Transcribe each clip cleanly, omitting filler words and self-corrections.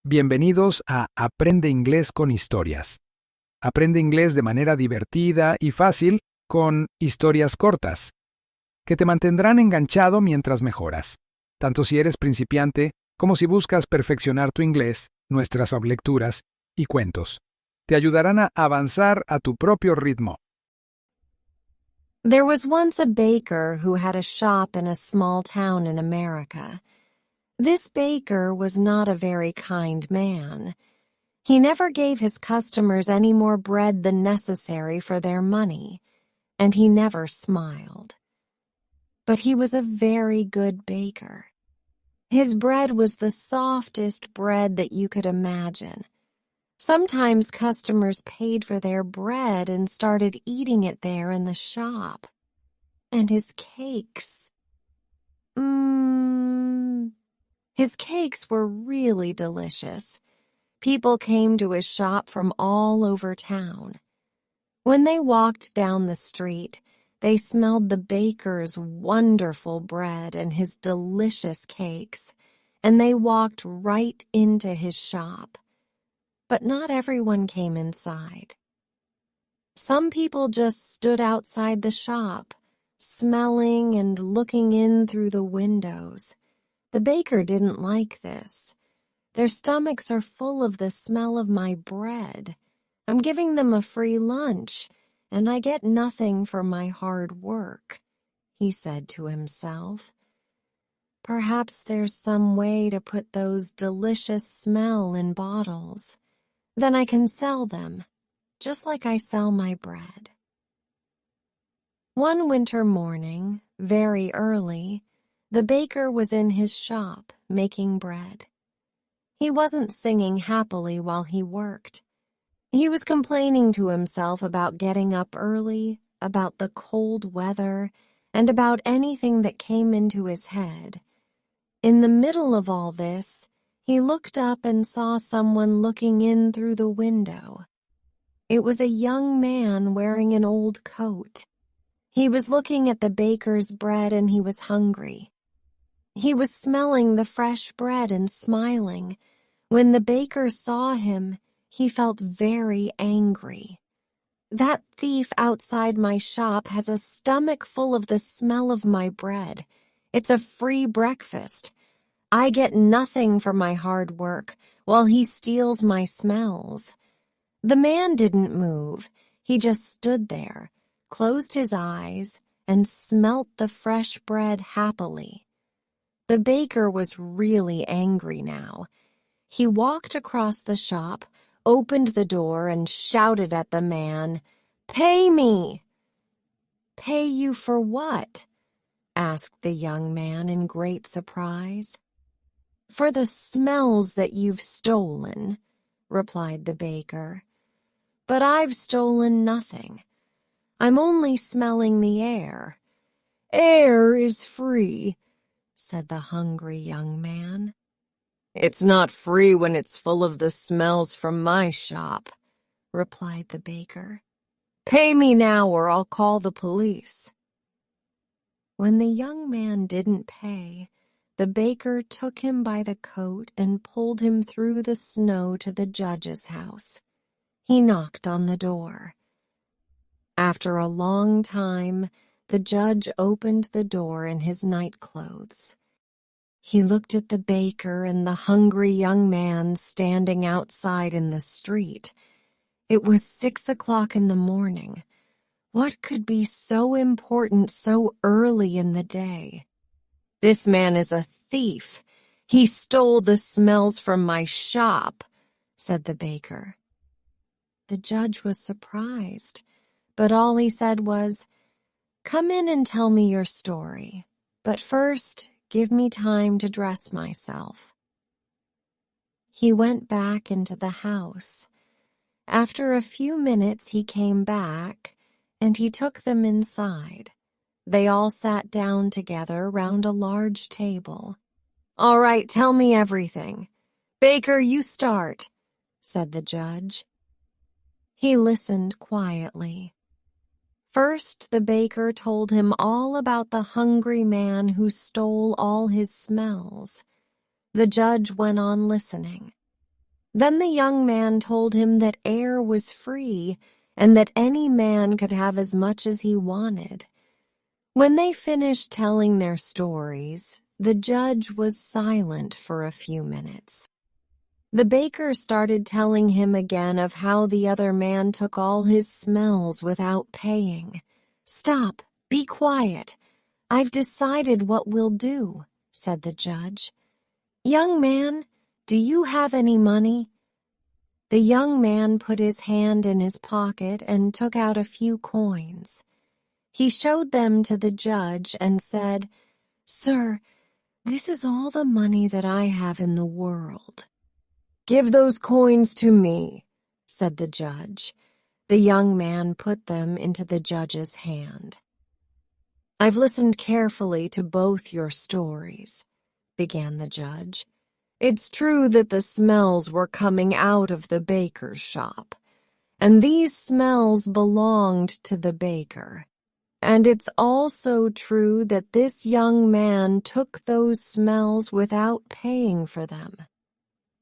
Bienvenidos a Aprende Inglés con Historias. Aprende inglés de manera divertida y fácil con Historias Cortas, que te mantendrán enganchado mientras mejoras. Tanto si eres principiante como si buscas perfeccionar tu inglés, nuestras lecturas y cuentos. Te ayudarán a avanzar a tu propio ritmo. There was once a baker who had a shop in a small town in America. This baker was not a very kind man. He never gave his customers any more bread than necessary for their money, and he never smiled. But he was a very good baker. His bread was the softest bread that you could imagine. Sometimes customers paid for their bread and started eating it there in the shop. And his cakes. His cakes were really delicious. People came to his shop from all over town. When they walked down the street, they smelled the baker's wonderful bread and his delicious cakes, and they walked right into his shop. But not everyone came inside. Some people just stood outside the shop, smelling and looking in through the windows. The baker didn't like this. Their stomachs are full of the smell of my bread. I'm giving them a free lunch, and I get nothing for my hard work, he said to himself. Perhaps there's some way to put those delicious smell in bottles. Then I can sell them, just like I sell my bread. One winter morning, very early, the baker was in his shop making bread. He wasn't singing happily while he worked. He was complaining to himself about getting up early, about the cold weather, and about anything that came into his head. In the middle of all this, he looked up and saw someone looking in through the window. It was a young man wearing an old coat. He was looking at the baker's bread and he was hungry. He was smelling the fresh bread and smiling. When the baker saw him, he felt very angry. That thief outside my shop has a stomach full of the smell of my bread. It's a free breakfast. I get nothing for my hard work, while he steals my smells. The man didn't move. He just stood there, closed his eyes, and smelt the fresh bread happily. The baker was really angry now. He walked across the shop, opened the door, and shouted at the man, "Pay me!" "Pay you for what?" asked the young man in great surprise. "For the smells that you've stolen," replied the baker. "But I've stolen nothing. I'm only smelling the air." "Air is free," said the hungry young man. "It's not free when it's full of the smells from my shop," replied the baker. "Pay me now or I'll call the police." When the young man didn't pay, the baker took him by the coat and pulled him through the snow to the judge's house. He knocked on the door. After a long time, the judge opened the door in his nightclothes. He looked at the baker and the hungry young man standing outside in the street. It was 6 o'clock in the morning. What could be so important so early in the day? "This man is a thief. He stole the smells from my shop," said the baker. The judge was surprised, but all he said was, "Come in and tell me your story, but first give me time to dress myself." He went back into the house. After a few minutes he came back, and he took them inside. They all sat down together round a large table. "All right, tell me everything. Baker, you start," said the judge. He listened quietly. First, the baker told him all about the hungry man who stole all his smells. The judge went on listening. Then the young man told him that air was free and that any man could have as much as he wanted. When they finished telling their stories, the judge was silent for a few minutes. The baker started telling him again of how the other man took all his smells without paying. "Stop, be quiet. I've decided what we'll do," said the judge. "Young man, do you have any money?" The young man put his hand in his pocket and took out a few coins. He showed them to the judge and said, "Sir, this is all the money that I have in the world." "Give those coins to me," said the judge. The young man put them into the judge's hand. "I've listened carefully to both your stories," began the judge. "It's true that the smells were coming out of the baker's shop, and these smells belonged to the baker. And it's also true that this young man took those smells without paying for them.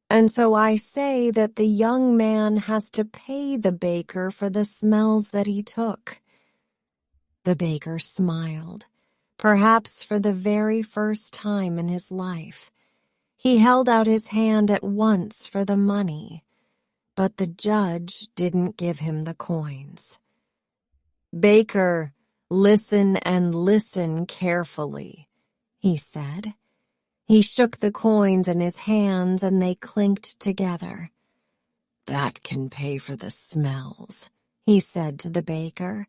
And so I say that the young man has to pay the baker for the smells that he took." The baker smiled, perhaps for the very first time in his life. He held out his hand at once for the money, but the judge didn't give him the coins. "Baker, listen and listen carefully," he said. He shook the coins in his hands and they clinked together. "That can pay for the smells," he said to the baker.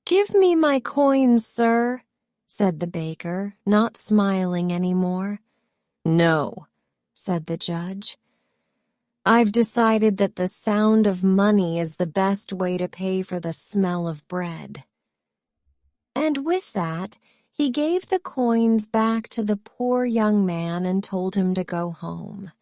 "Give me my coins, sir," said the baker, not smiling anymore. "No," said the judge. "I've decided that the sound of money is the best way to pay for the smell of bread." And with that, he gave the coins back to the poor young man and told him to go home.